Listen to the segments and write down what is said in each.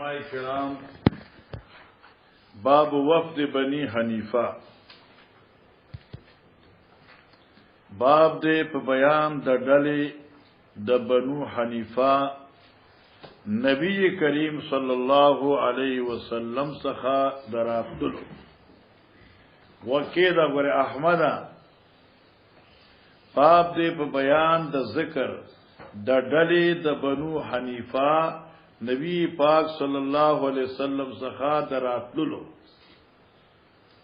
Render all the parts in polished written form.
علماء کرام باب وفد بنی حنیفہ باب دے په بیان د ډلې د بنو حنیفہ نبی کریم صلی الله علیه وسلم څخه دراتلو وکیدا ور احمد باب دے په بیان د ذکر د ډلې د بنو حنیفہ نبی پاک صلی الله علیه وسلم څخه دراتلو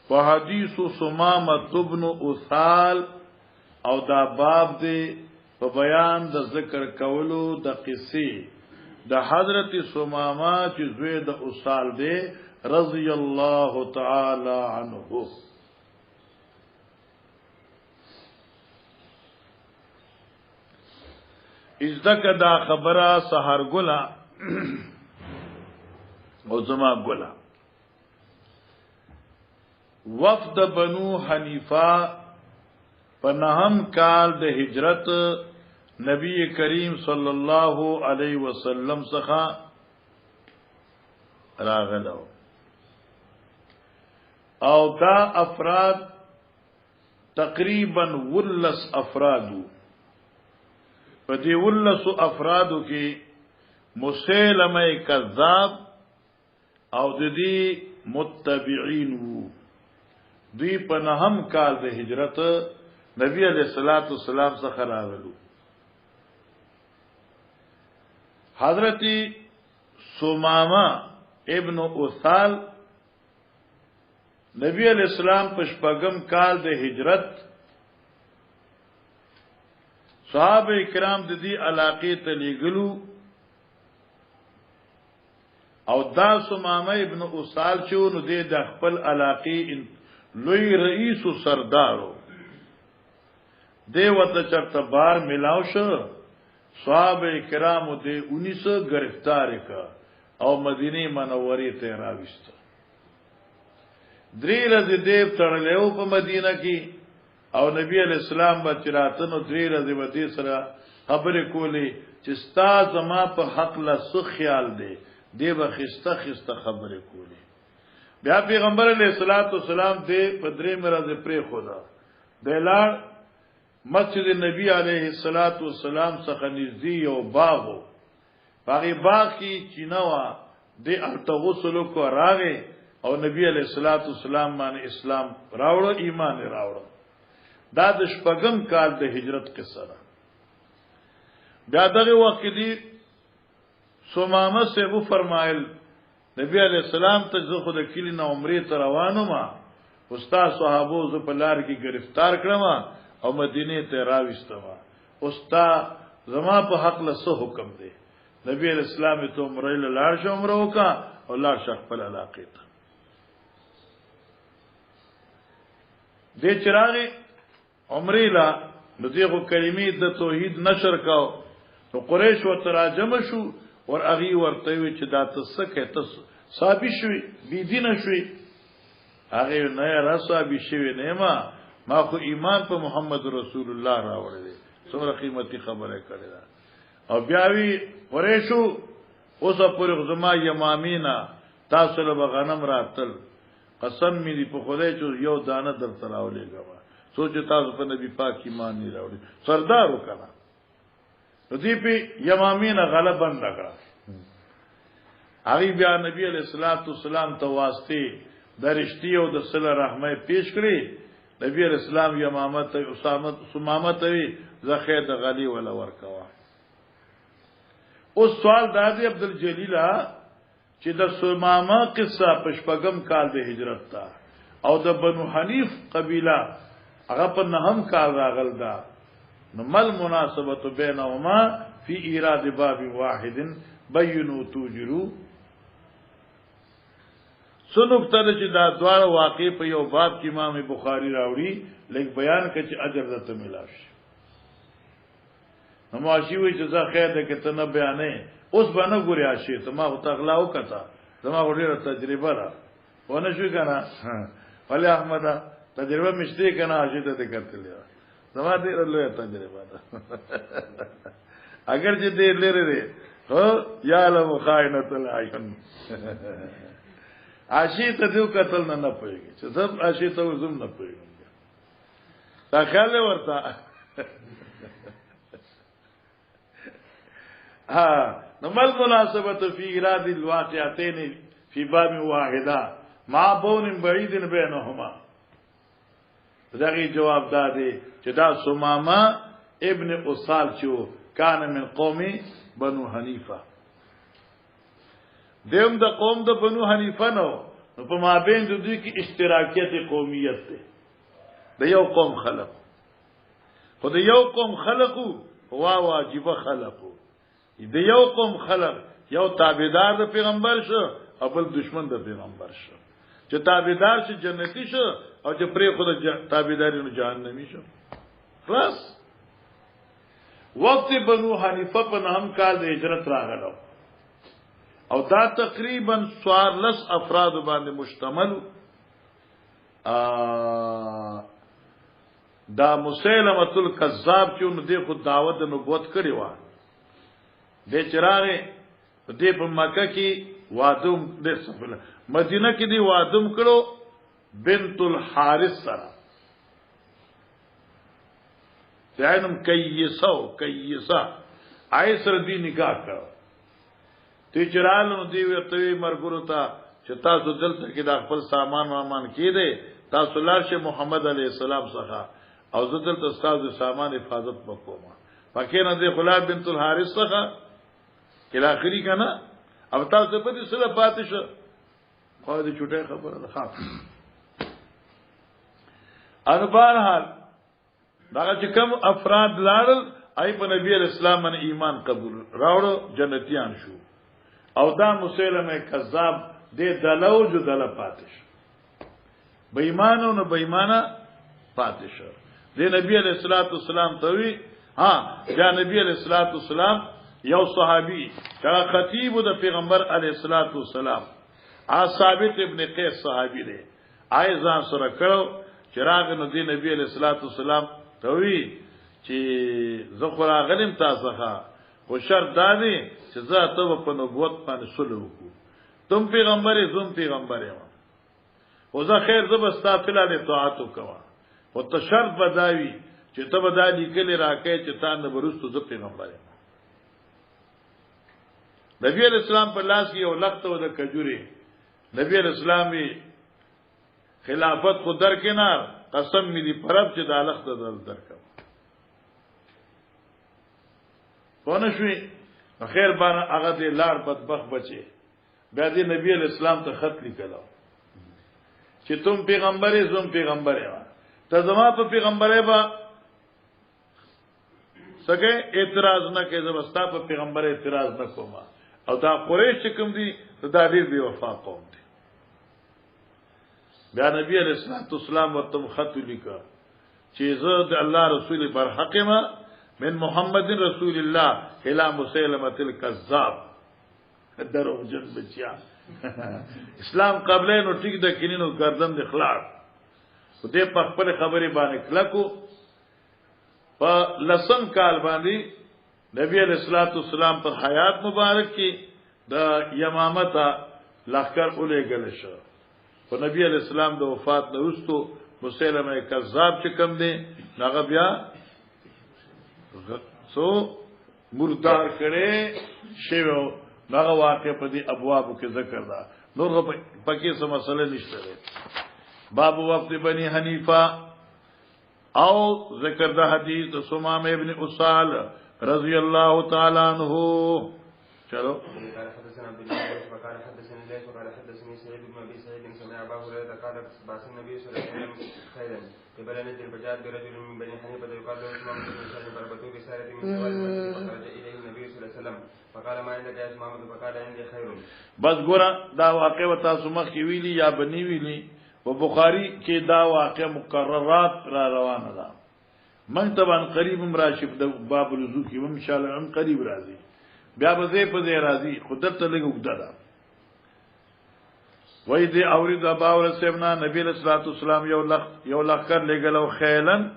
په حدیث سمامه ابن اثال او دا باب دی په بیان د ذکر کولو د قصې د حضرت سمامه چې زوی د اصال دی رضی الله تعالی عنه ازدک دا خبره سحر ګلا او زما ګلا وفد بنو حنیفہ پنہم کال د ہجرت نبی کریم صلی الله علیه وسلم څخه راغلو او دا افراد تقریبا ولس افرادو په دې ولس افرادو کې مسیلمه کذاب او د دې متبعین وو دوی په نهم کال د هجرت نبی علیہ الصلوۃ والسلام څخه راغلو حضرت سمامه ابن اثال نبی علیہ السلام په شپږم کال د هجرت صحابه کرام د دې علاقې ته لېګلو او دا سمامه ابن اثال چې نو د خپل علاقې لوی رئیس و سردارو دیوته چرته بار ملاو شو صحابه کرامو دې 19 گرفتار کا او مدینه منوره ته راوست درې ورځې دې تړلېو په مدینه کې او نبی علیہ السلام با چراتنو درې ورځې ودی سره خبرې کولې چې ستا زما په حق لا سو خیال دی دی به خسته خسته خبرې کولې بیا پیغمبر علیہ الصلوۃ والسلام دې په درې مرزه پرې خدا دلار مسجد نبی علیہ الصلوۃ والسلام څخه نږدې یو باغ باغی باغ کې چینوا دې التغسل کو راغې او نبی علیہ الصلوۃ والسلام باندې اسلام راوړ ایمان راوړ دا د شپږم کال د هجرت قصه ده بیا دغه وخت دی سمامه سے وہ فرمایل نبی علیہ السلام ته زه خود کلی نه عمره ته روانم استاد صحابو ز په لار کې گرفتار کړم او مدینه ته راوستم استاد زما په حق له څه حکم دی نبی علیہ السلام ته عمره لاړ شو عمره وکا او لاړ شخ په علاقه ته د چراغ عمره لا دغه کلمې د توحید نشر کاو نو قریش و تراجم شو اور اغي ورته وی چې دا تسکه تس صابی شوی بی دین شوی هغه نه راسابی شوی نه ما خو ایمان په محمد رسول الله راوړل څومره قیمتي خبره کړې ده او بیا وی قریشو اوس پر زما یمامینا تاسو له غنم راتل قسم می دی په خدای چې یو دانه در تراولېګم سوچ تاسو په نبی پاک ایمان نه راوړي سردار وکړه دې په یمامینا غلبا لګا هغه بیا نبی علیہ الصلوۃ والسلام ته واسطه درشتي او د صله رحمه پیش کړی نبی علیہ السلام یمامه ته اسامه سمامه ته زخه د غلی ولا ورکوا اوس سوال دادی عبدالجلیل چې د سمامه قصه پشپغم کال د هجرت تا او د بنو حنیف قبیله هغه په نهم کال راغل دا نو مل مناسبت بینهما فی ایراد باب واحد بینوا توجروا سنوک تر چې دا دواړه واقع په یو باب کې امام بخاری راوړي لیک بیان کړي چې اجر درته ملاشي نو ماشي وي چې زه خیر ده کې ته نه بیانې اوس باندې ګوري عاشي ته ما غتغلا وکړه زما ډیره تجربه را ونه شو کنه ولی احمد تجربه مشته کنه عاشي ته کړتلې زما دې له تجربه ده اگر چې دې لري یعلم خائنۃ الاعین عاشی ته دیو قتل نه پويږي چې زم عاشی ته زم نه پويږي تا خیال ورته ها نو مل مناسبت فی اراد الواقعتين فی باب واحده مع بون بعید بینهما دغه جواب دادی چې دا سمامه ابن اصال چو کان من قوم بنو حنیفه دیم د قوم د بنو حنیفه نو په مابین د دوی کې اشتراکیت قومیت ده د یو قوم خلق خو د یو قوم خلقو وا واجب خلقو د یو قوم خلق یو تابعدار د پیغمبر شو او بل دشمن د پیغمبر شو چې تابعدار شي جنتی شو او چې پرې خود تابعداري نو جهنمی شو خلاص وقت بنو حنیفه په نام کال د هجرت راغلو او دا تقریبا 14 افراد باندې مشتمل دا مسیلمه الکذاب چې نو د خود دعوت د نبوت کړی و د چراغه د په مکه کې وادم د سفله مدینه کې دی وادم کړو بنت الحارث سره ځانم کیسا عیسر دی نکاح کړو تی چرالو دی ورته مرګورو ته چې تاسو دلته کې د خپل سامان کې دی تاسو لاشه محمد علی السلام څخه او زه دلته تاسو سامان حفاظت وکوم پکې نه دی خلاب بنت الحارث څخه کله اخري کنه او تاسو په دې سره پاتې شو خو دې چټه خبره ده خاص ان بهرحال دا چې کوم افراد لاړل ای په نبی اسلام باندې ایمان قبول راوړو جنتیان شو او دا مسلمه کذاب دې دلو جو دل پاتې شو بې ایمانو نه بې ایمانه پاتې شو دې نبی علیہ الصلوۃ والسلام ته وی دا نبی علیہ الصلوۃ والسلام یو صحابي چې خطیب د پیغمبر علیہ الصلوۃ والسلام ثابت ابن قیس صحابي دی ایزان سره کړو چراغ نو دی نبی علیہ الصلوۃ والسلام ته وی چې زخرا غلم تاسو خو شرط دادی چې زه ته په نبوت باندې سلو وکړو تم پیغمبري زم پیغمبري او زه خیر زبستا فلانه طاعت وکوا او ته شرط بداوی چې ته بدالي کلی راکې چې تا نه ورستو زه پیغمبري نبی علیہ السلام په لاس کې یو لخت و د کجوري نبی علیہ السلام خلافت خو در کنار قسم می دی پرب چې د لخت درکم پونه شوي خیر باندې هغه دې لار بدبخ بچي بیا دې نبی علیہ السلام ته خط لیکلو چې تم پیغمبري زم پیغمبري ته زما په پیغمبري با سګه اعتراض نه کوي زبستا په پیغمبري اعتراض نه کوم او دا قریش کوم دي دا دې بي وفا قوم دي بیا نبی علیہ السلام ورته خط لیکا چې زه د الله رسول پر حقما من محمد رسول الله الى مسلمه الكذاب درو جن بچیا اسلام قبله نو ټیک د کینینو گردن د اخلاق دې په خپل خبره باندې کلکو په لسم کال باندې نبی علیہ الصلوۃ والسلام پر حیات مبارک کې د یمامت لخر اولې گل شو په نبی علیہ السلام د وفات نه وروسته مسلمه کذاب چې کم دي هغه بیا سو مردار کړي شیو هغه واقع په دې ابواب کې ذکر دا نور پکې څه مسله نشته باب وقت بني حنیفه او ذکر دا حدیث د سمام ابن اسال رضی اللہ تعالی عنہ چلو بس ګورا دا واقع وتا سمخ کی ویلی یا بنی ویلی و بخاری کې دا واقع مقررات را روانه ده من طبعا قریب مراشف د باب الوضو کې ان شاء الله هم قریب راځي بیا به زه په دې راځي خودت ته لګ وګدا ده وای دې اورید ابا ور سیمنا نبی صلی الله علیه وسلم یو لخ کر لګلو خیلن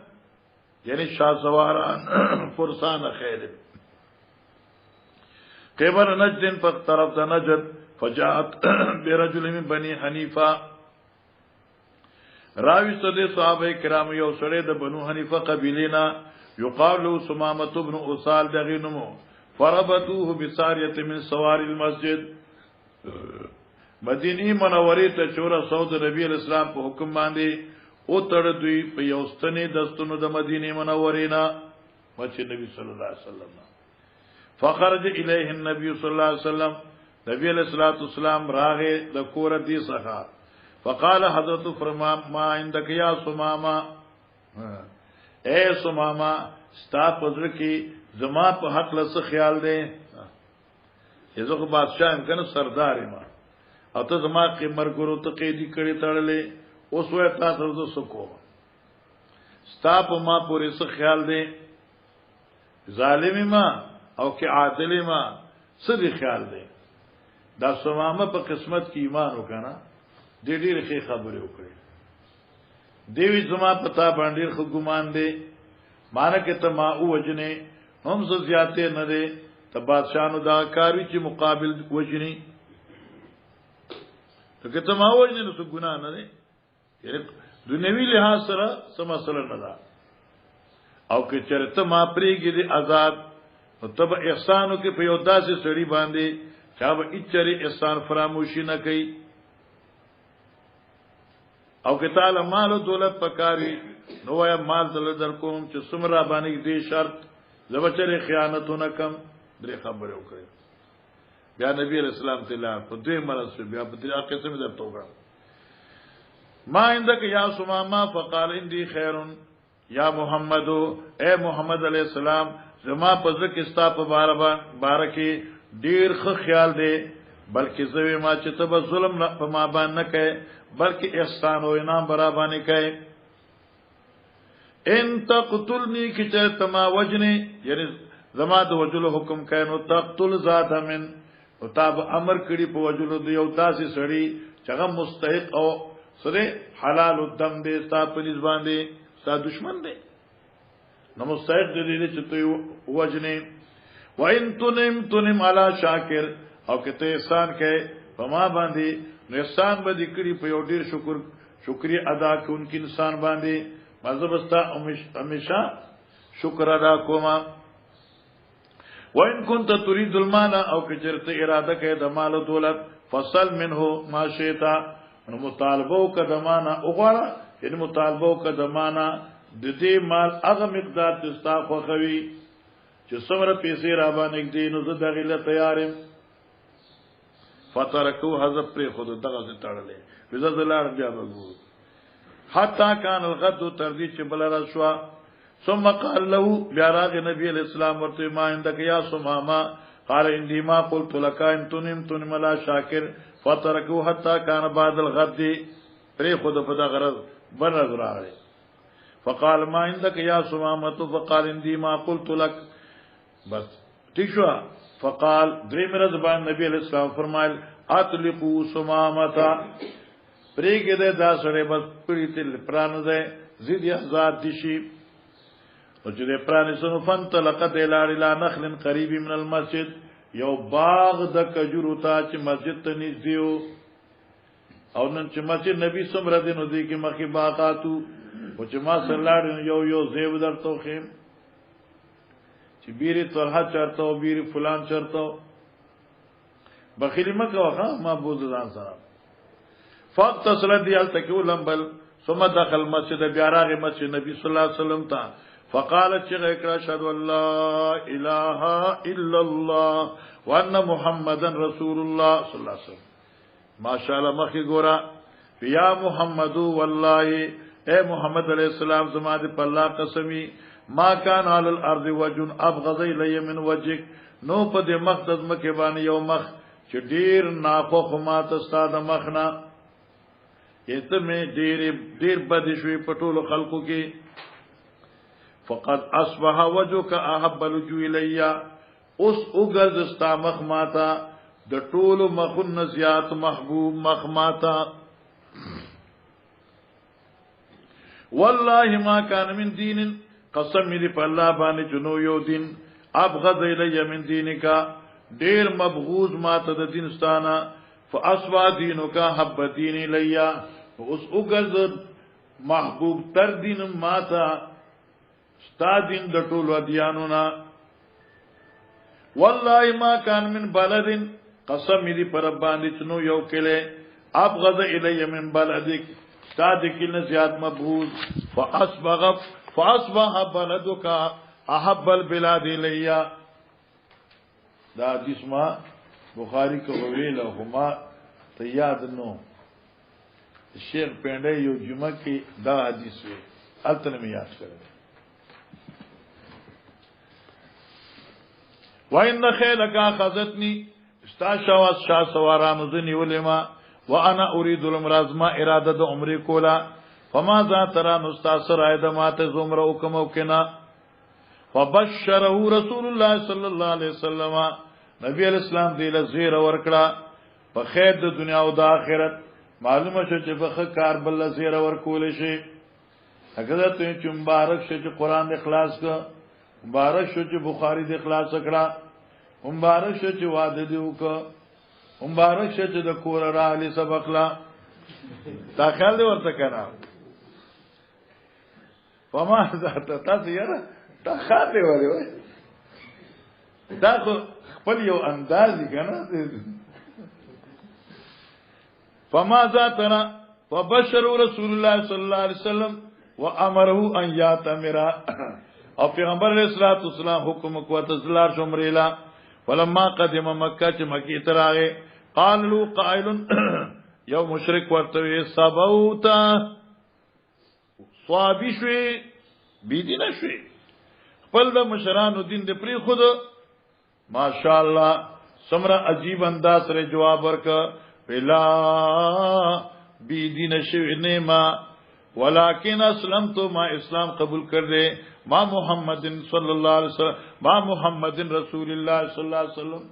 یعنی شاه سواران فرسان خیل قبل نجد فاقتربت نجد فجاءت برجل من بني حنیفه راوی صدی صحابه کرام یو سړی د بنو حنیفه قبیلینا یقال له سمامه بن اسال دغینمو فربطوه بساریه من سوار المسجد مدینی منوری ته چورا سعود نبی اسلام په حکم باندې او تړ دوی په یوستنی دستونو د مدینی منورینا مچ نبی صلی الله علیه وسلم فخرج الیه النبی صلی الله علیه وسلم نبی علیہ الصلوۃ والسلام راغه د کور دی څخه فقال حضرت فرما ما عندك یا سماما اے سماما ستا پزړه کې زما په حق لس خیال دی یزو بادشاہ هم کنه سردار ما او ته زما کې مرګورو ته قیدی کړي تړلې اوس وې تاسو زو سکو ستا په ما پورې څه خیال دی ظالم ما او کې عادل ما څه دی خیال دی دا سمامه په قسمت کې ایمان وکړه دې ډېر ښه خبره وکړي دیوی زما پتا باندې خو ګمان دی مانه کې ته ما او وجنه هم زو زیاته نه دی ته بادشاہانو دا کاروي چې مقابل وجني ته کې ته ما وجنه نو څه ګناه نه دی دنیوي لحاظ سره سم مسله نه ده او کې چرته ما پریږي دي آزاد او تب احسانو کې په یو داسې سړي باندې چا به اچري احسان فراموشي نه کوي او که تعالی مال او دولت پکاري نو یا مال دل در کوم چې سمرا باندې دې شرط زبچره خیانتونه کم درې خبره وکړي بیا نبی رسول الله تعالی په دې مرز بیا په دې قسم در توګه ما عندك یا سماما فقال اندي خير یا محمد اے محمد علیہ السلام زما په ځکه استا په بارکه ډیر ښه خیال دی بلکې زوی ما چې ته به ظلم نه په ما باندې نه کوي بلکې احسان او انعام برابر نه کوي ان تقتلنی کی چې تما وجنی یعنی زما د وجلو حکم کوي نو تقتل ذات من او تاب امر کړي په وجلو دی یو داسې سړی چې هغه مستحق او سره حلال الدم دی ستا په نس باندې ستا دشمن دی نو مستحق دی چې ته وجنی وان تنم علی شاکر او کته احسان کوي په ما باندې نو احسان به دکړي په یو ډیر شکریا ادا کوونکی انسان باندې مذهبستا همیشه شکر ادا کوما وان كنت تريد المال او کچرته اراده کوي د مال او دولت فصل منه ما شئتا نو مطالبه کدمانه وګړه یعنی مطالبه کدمانه د دې مال هغه مقدار چې ستا خو خوي چې څومره پیسې را باندې دي نو زه دغه له تیارم فترکو حذف پر خود دغه تړلې وزه زلار بیا وګورو حتا کان الغد تردی چې بل را شو ثم قال له بیا راغ نبی علیہ السلام ورته ما اندک یا سماما قال اندی ما قلت لك ان تنم لا شاکر فترکو حتا کان بعد الغد پر خود په دغه غرض بل راغی فقال ما عندك يا سمامه فقال اندی ما قلت لك بس ٹھیک شو فقال درې مرز باندې نبی علیہ السلام فرمایل اطلقوا سمامتا پریګه ده دا سره بس پریتل پران ده زید آزاد دشي او چې پران سنو فنت لقد الى نخل قريب من المسجد یو باغ د کجورو ته چې مسجد ته نږدې او نن چې مسجد نبی سمره دینو دی کې مخې باغاتو او چې ما سره یو زیب درته خیم چې بیری طلحه چرته او بیری فلان چرته بخیلی مکه واخا ما بوز ځان سره فقط صلی الله علیه وسلم بل ثم دخل مسجد بیاراغ مسجد نبی صلی الله علیه وسلم تا فقال چغه اشهد ان لا اله الا الله وان محمدن رسول الله صلی الله علیه وسلم ماشاءالله مخی ګورا یا محمد والله اے محمد علیہ السلام زما دې په الله قسمی ما کان علی الارض وجن ابغض الی من وجهک نو په دې مقصد مکه باندې یو مخ چې ډیر ناخوخ ما ته ستاده مخنا یته مې ډیر بد شوی په ټولو خلقو کې فقد اصبح وجهک احب الوجوه الی اوس وګرځ ستا مخ ماتا د ټولو مخن زیات محبوب مخ ماتا والله ما كان من دين قسم دې په الله باندې جنو یو دین ابغض الی من دینک ډیر مبغوض ما ته د دین ستانه فاصبح دینک حب دین لیا اوس وګرځ محبوب تر دین ما ته ستا دین د ټولو ادیانو نا والله ما کان من بلد قسم دې پر باندې چنو یو کله ابغض الی من بلدک ستا د کله زیات مبغوض فاصبح بلدک احب البلاد لیا دا حدیث ما بخاری کو ویل هما ته یاد نو شیخ پنده یو جمعه کې دا حدیث وی التن می یاد کړل وان خیلک اخذتنی استاشواس شا سوارانو ذنی ولما وانا اريد الامراض ما اراده د عمره کولا فما ذا ترى مستاثر ايد مات زمر حکم وکنا فبشره رسول الله صلی الله علیه وسلم نبی علیہ السلام دی له زیر ورکړه په خیر د دنیا او د آخرت معلومه شو چې په کار بل زیر ورکول شي اگر ته چې مبارک شي چې قران د اخلاص کا مبارک شو چې بخاری د اخلاص کړه مبارک شو چې وعده دی وکړه مبارک شو چې د کور را علي سبق لا داخل دی ورته کنه فما ذات تاسو یاره دا خاطر دی وای دا خپل یو اندازې کنه فما ذاتنا فبشر رسول الله صلی الله علیه وسلم وامره ان یاتمر او پیغمبر علیہ الصلوۃ والسلام حکم کو تزلار شمریلا فلما قدم مکه چې مکی تراغه قال له قائل یو مشرک ورته سبوت صابی شوی بی دین شوی خپل د مشرانو دین د پری خود ماشاء الله سمرا عجیب انداز سره جواب ورکا بلا بی دین شوی نه ما ولكن اسلمت ما اسلام قبول کړ دې ما محمد صلی الله علیه وسلم ما محمد رسول الله صلی الله علیه وسلم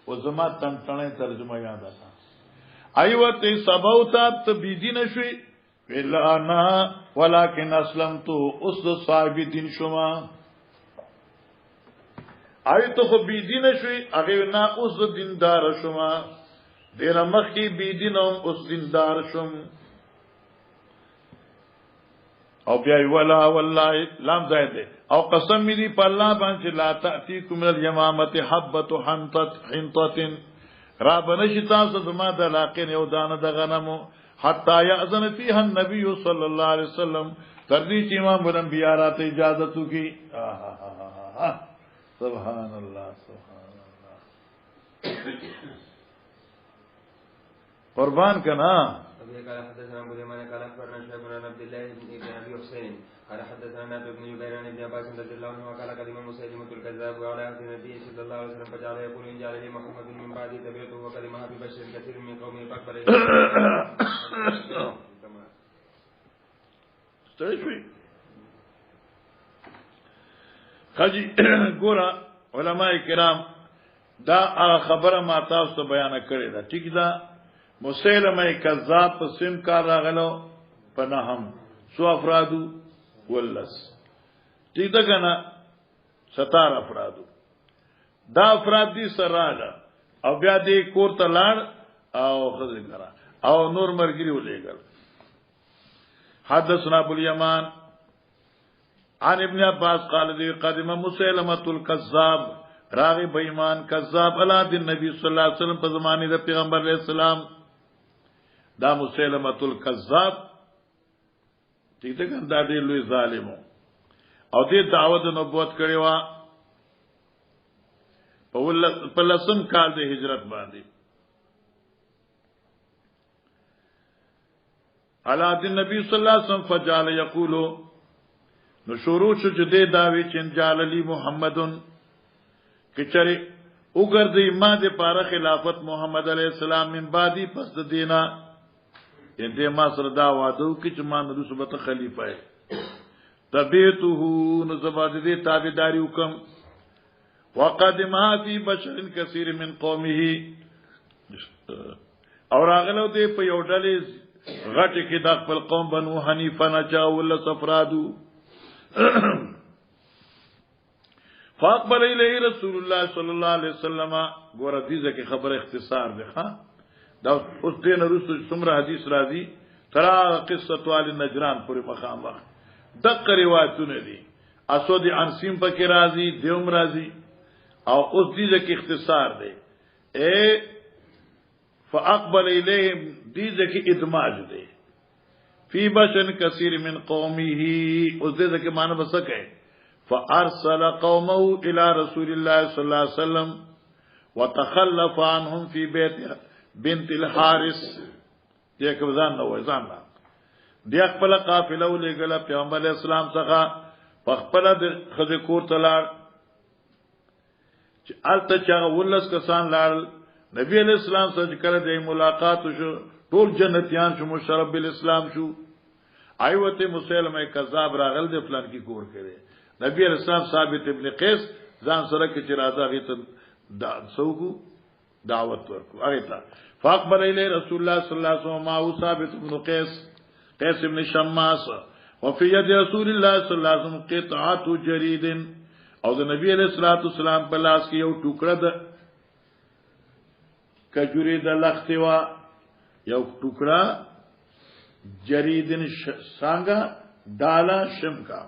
و زما تنټنه ترجمه یاد آتا ایوه ته سبوت بی دین شوی بلا انا ولكن اسلمت اس صاحب دین شما ایته خو بی دین شوی هغه نه اوس دیندار شوما دیر مخی بی دینم اوس دیندار شوم او بیا ولا والله لام زائد او قسم می دی په الله باندې لا تاتیکم من الیمامه حبه حنطه را بنشی تاسو زما د علاقې یو دانه د غنمو حتا یاذن فیها النبی صلی الله علیه وسلم تر دې چې امام انبیاء راته اجازه وکي سبحان الله سبحان الله قربان کنا قال حدثنا ابو اليمان قال اخبرنا شعيب بن عبد الله بن ابي حسين قال حدثنا نافع بن جبير عن ابن عباس رضي الله عنه قال قدم مسيلمة الكذاب وعلى عهد النبي صلى الله عليه وسلم فجعل يقول ان جعل لي محمد من بعدي تبعته وقدم ببشر كثير من قومه فاقبل خاجی ګورا علماء کرام دا خبره ما تاسو ته بیان کړې ده ٹھیک ده مسیلمه کذاب په سیم کار راغلو پناهم سو افرادو ولس ٹھیک ده کنه 17 افرادو دا افراد دي سراله او بیا دې کور ته لاړ او خزر کرا او نور مرګري ولېګل حدثنا ابو اليمان عن ابن عباس قال ذي قدم مسيلمة الكذاب راغي بېمان کذاب علی دین نبی صلی الله علیه وسلم په زمانه د پیغمبر علیہ السلام دا مسیلمة الکذاب ٹھیک ده کنه دا دی لوی ظالمو او دې دعوت نبوت کړي وا په لسم کال د هجرت باندې علی دین نبی صلی الله علیه وسلم فجعل یقول نو شروع شو چې دې داوی چې جعل لی محمدن کچره وګرځي ما د پاره خلافت محمد علیہ السلام من بعدی پس د دینا دې ما سره دا وعده وکړي چې ما نو سبته خلیفہ ہے تبیته نو زباد دې تابعداري وکم وقدما فی بشر کثیر من قومه اور اغلو دې په یو ډلې غټ کې د خپل قوم بنو حنیفه نه چاول سفرادو فاقبل الیه رسول الله صلی الله علیه وسلم. ګور حدیثه کې خبر اختصار ده ها. دا اوس دین رسول څومره حدیث راځي ترا قصه وال نجران پورې مقام وخت دغه روایتونه دي. اسود انسیم پکې راځي، دیوم راځي، او اوس دې کې اختصار ده. فاقبل الیهم دې کې ادماج ده فی بشن کثیر من قومه. اوس دې کې معنی بسکه فارسل قومه الى رسول الله صلی الله علیه وسلم وتخلف عنهم في بيت بنت الحارث. دې کې ځان نو ځان نه دې خپل قافله ولېګل پیغمبر اسلام څخه په خپل د خځه کور تلار چې الته چا ولس کسان لال نبی علیہ السلام سره کړه د ملاقات شو، ټول جنتیان شو، مشرف بالاسلام شو. ایوته مسلمه کذاب راغل د فلان کی کور کړي. نبی علیہ السلام ثابت ابن قیس ځان سره کې چې راځه غي ته دعوت ورکو هغه ته. فاقبل الی رسول الله صلی الله علیه وسلم او ثابت ابن قیس ابن شماس وفي يد رسول الله صلی الله علیه وسلم قطعه جرید. او د نبی علیہ الصلوۃ والسلام په لاس کې یو ټوکړه د کجوري د لختي وا، یو ټوکړه جریدن څنګه دالا شمکا.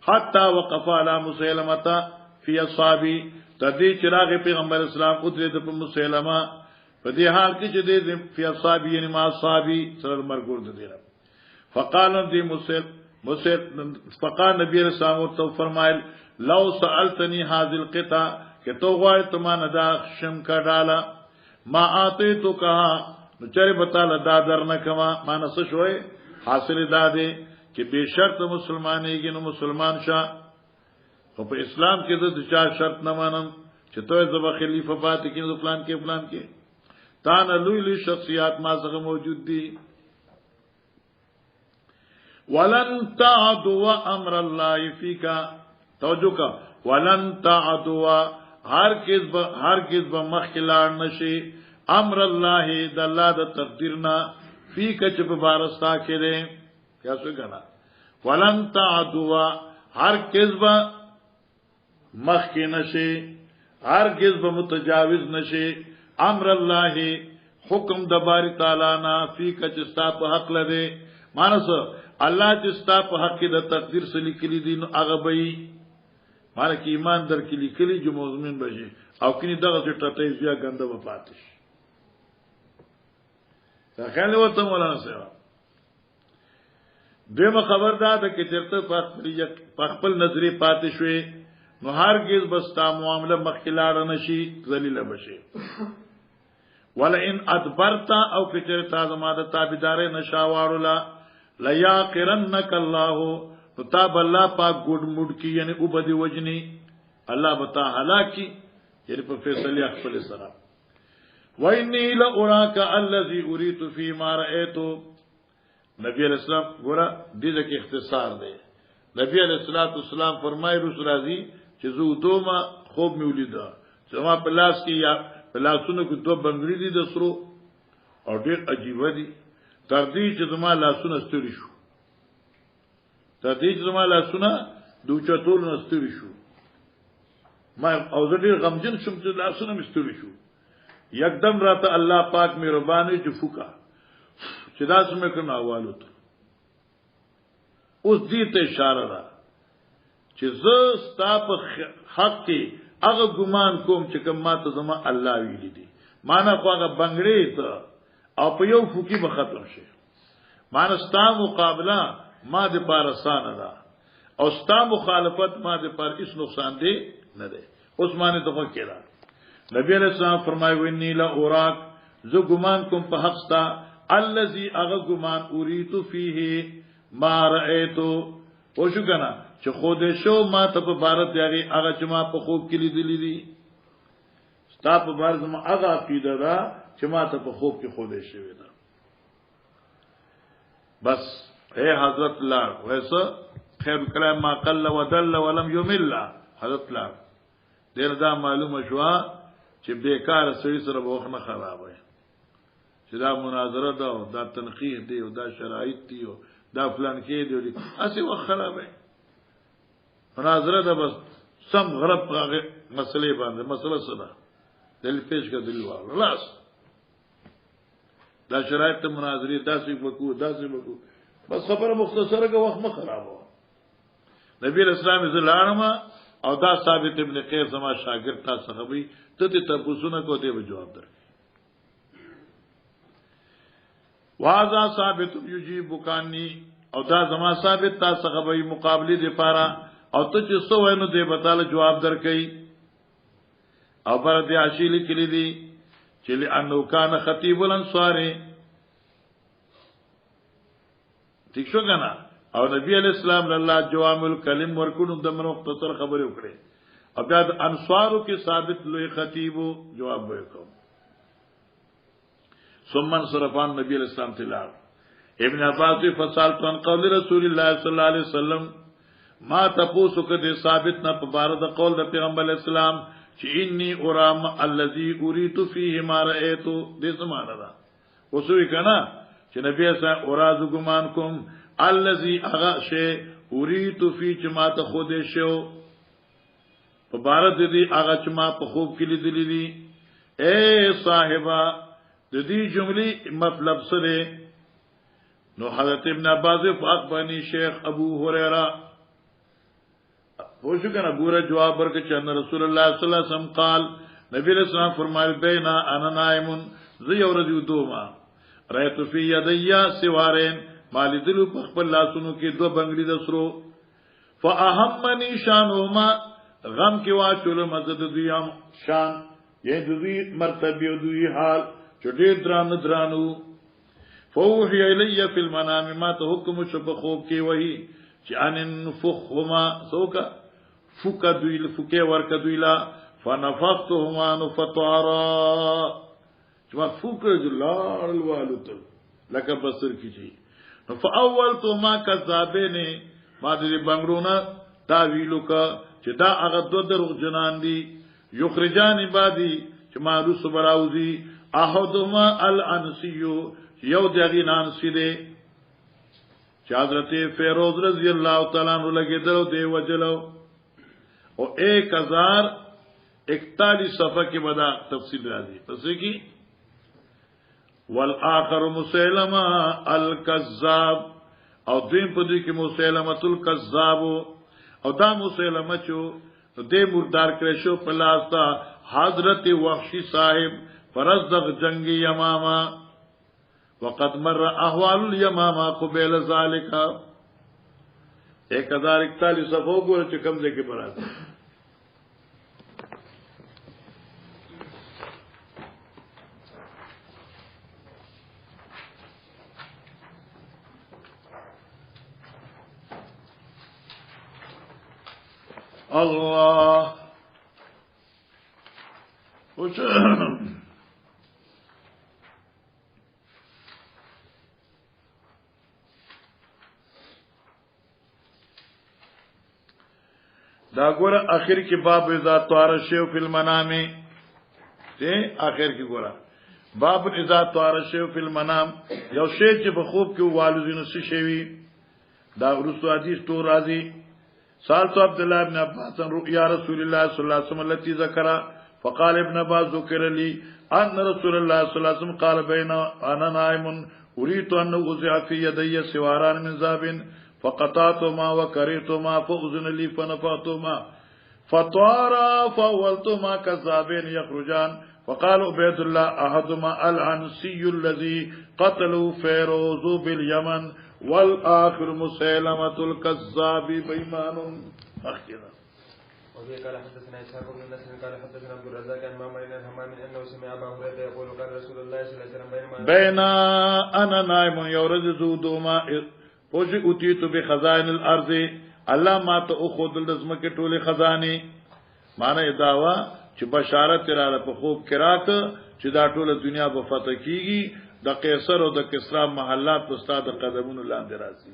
حتا وقف على مسلمه في اصحابي. تدې چراغ پیغمبر اسلام او درې د مسلمه په دې حال کې چې دې فی اصحابي یعنی ما اصحابي سره مرګور دي. فقال دې فقال نبی رسول الله تو فرمایل لو سالتني هذه القطع کہ تو غواړې ته ما نه دا شمکا ډالا ما آتے تو کہا نو چرے بتا لدا در نہ کما مانا سشوئے حاصل دادے کہ بے شرط مسلمان ہے نو مسلمان شاہ او په اسلام کې د چا شرط نه مانم چې توې زبا خلیفہ پاتې کینې د پلان کې تا نه لوی شخصیات ما څنګه موجود دي. ولن تعدوا امر الله فيك. توجه کا ولن تعدوا هرگز به مخکلار نشي امر الله د الله د تقدیرنا فيك چې په بارستا کې ده. کیا څه کنا ولن تعدوا هرگز به مخک نشي، هرگز به متجاوز نشي امر الله حکم د باری تعالی نا فيك چې ستا په حق لري. مانس الله چې ستا په حق کې د تقدیر سره لیکلي دي نو هغه به مانا کی ایمان در کلی کلی جو مضمون بشي او کني دغه ټټه زیا غنده و پاتش. دا خیال وته مولانا صاحب دغه خبر ده چې چرته په خپل نظری پاتې شوي نو هرگز بستا معامله مخکلار نشي ذلیل بشي. ولا ان ادبرت او کچر تا زما د تابعدار نشاوارلا لياقرنك الله تاب الله پاک ګډ مډ کی یعنی او بدی وجنی الله بتا هلاکی یعنی په فیصله خپل سره. وانی لاراک الذی اريد فيما رايت. نبی علیہ السلام ګوره دې کې اختصار دی. نبی علیہ الصلوۃ والسلام فرمایي رسول راضی چې زه دوما خوب میولیدا زما په لاس کې یا په لاسونو کې دوه بنگړي دي د سرو او ډېر عجیب دي. تر دې چې زما لاسونه ستړي شو، تر دې چې زما لاسونه دوچتول نه ستړي شو. ما او زه ډېر غمجن شوم چې لاسونه مې ستړي شو. یکدم راته الله پاک مهرباني چې فوکا چې دا سمې کنه حوالو ته. اوس دې ته اشاره ده چې زه ستا په حق کې هغه ګمان کوم چې کوم ماته زما الله ویلي دي. معنا خو هغه بنگړې ته او په یو فوکی به ختم شي. معنا ستا مقابله ما د پارسان ده او ستا مخالفت ما د پر هیڅ نقصان دی نه ده. اوس معنی ته وکړه نبی علیہ السلام فرمایي ونی لا اوراک زه ګمان کوم په حق ستا الذي هغه ګمان اريد فيه ما رايتو. او شو کنه چې خود شو ما ته په بارت یاري هغه چې ما په خوب کې لیدلې دي. ستا په بار زما هغه عقیده ده چې ما ته په خوب کې خوده شوی ده. بس اے حضرت لار ویسا خیر کلام ما قل ودل ولم يمل. حضرت لار دیر دا معلومه شوا چې بیکار سړي سره به وخت نه خراب وي، چې دا مناظره ده او دا تنقیح دی او دا شرایط دی او دا فلان کې دی اسی وخت خراب وي. مناظره ده بس سم غرب مسئلے باندې مسئلہ سره دلیل پیش کا دلیل والا خلاص دا شرایط مناظری داسې وکړو بس خبره مختصره کا وخت ما خراب ہو نبی اسلام زلانما او دا ثابت ابن قیس زما شاگرد تا صحابی ته تاسو کو ته جواب در واذا ثابت یجیب بکانی او دا زما ثابت تا صحابی مقابله دی پارا او ته چې سو وینو دی بتاله جواب در کوي او پر دی عاشیل کلی دی چې لانه کان خطیب الانصار ٹھیک شو کنه او نبی علیہ السلام الله جوامع الکلم ورکونو د مختصر خبرې وکړي او بیا د انصارو کې ثابت لوی خطیب جواب وکړو ثم صرفان نبی علیہ السلام تلاو ابن عباس فصالت عن قول رسول الله صلی الله علیه وسلم ما تاسو کده ثابت نه په بار د قول د پیغمبر اسلام چې انی ارام الذی اريد فيه ما رايت دې زمانه دا وسوي کنه چې نبی اسلام اورازو ګمان کوم الذي اغا شی اريد فيه چې ما ته خود شو په بار د دې اغا چې ما په خوب کې لیدلې دي اے صاحبہ د دې جملې مطلب سره نو حضرت ابن عباس فاقبني شیخ ابو هريره پوښتنه کنه ګوره جواب ورکړ چې رسول الله صلی الله علیه وسلم قال نبی رسول الله فرمایل بینا انا نائم زي ورځو دوما رایت فی یدیا سوارین مال دلو په خپل لاسونو کې دوه بنگړي د سرو فاهمنی شانهما غم کې واچول مزد دویم شان یې دوی مرتبه او دوی حال چې ډېر درانو فوحی الی فی المنام ما ته حکم شو په خوب کې وਹੀ چې ان نفخهما سوکا فک دوی فکه ورک دوی لا فنفختهما نفطارا چې ما فک جلال الوالد لکه بصر کیږي نو فاولتهما کذابین ما دې بنگرونا تعویلو کا چې دا هغه دو دروغ جنان دي یخرجان عبادی چې ما رس براوزی احدهما الانسیو یو دغی نانسی دے چې حضرت فیروز رضی اللہ تعالیٰ عنہ لگے دلو دے وجلو او 1041 صفحہ کے بدا تفصیل راضی پس کی والآخر مسیلمہ الکذاب او دویم پدی کی مسیلمۃ الکذاب او دا مسیلمہ چو دے مردار کرشو پلاستا حضرت وحشی صاحب فرزدق جنگی یماما وقد مر احوال الیمامہ قبیل ذالک 1041 صفحہ گوڑا چو کمزے کے برات اللہ دا گورا آخر کی باب اذا طار الشیء فی المنام تے آخر کی گورا باب اذا طار الشیء فی المنام یو شی چې بخوب کې والذین سشوی دا رسو حدیث تو راضی سالت عبد الله بن عباس رؤيا رسول الله صلى الله عليه وسلم التي ذكر فقال ابن عباس ذكر لي ان رسول الله صلى الله عليه وسلم قال بين انا نائم اريد ان اوزع في يدي سواران من ذهب فقطعتهما وكرهتهما فاذن لي فنفعتهما فطارا فاولتهما كذابين يخرجان وقال عبيد الله احدهما العنسي الذي قتلوا فيروز باليمن والآخر مسيلمة الكذاب بإيمان أخيرا وفي قال حدثنا إسحاق بن نصر قال حدثنا عبد الرزاق عن معمر بن همام أنه سمع أبا هريرة يقول قال رسول الله صلى الله عليه وسلم بين أنا نائم يورد زودهما پوشی اتیتو بخزائن الارض الله ما ته اخذ لزمکه ټوله خزانه معنی داوا چې بشارت را په خوب کراک چې دا ټوله دنیا په فتح کیږي د قیصر او د کسرا محلات په استاد قدمونو لاندې راځي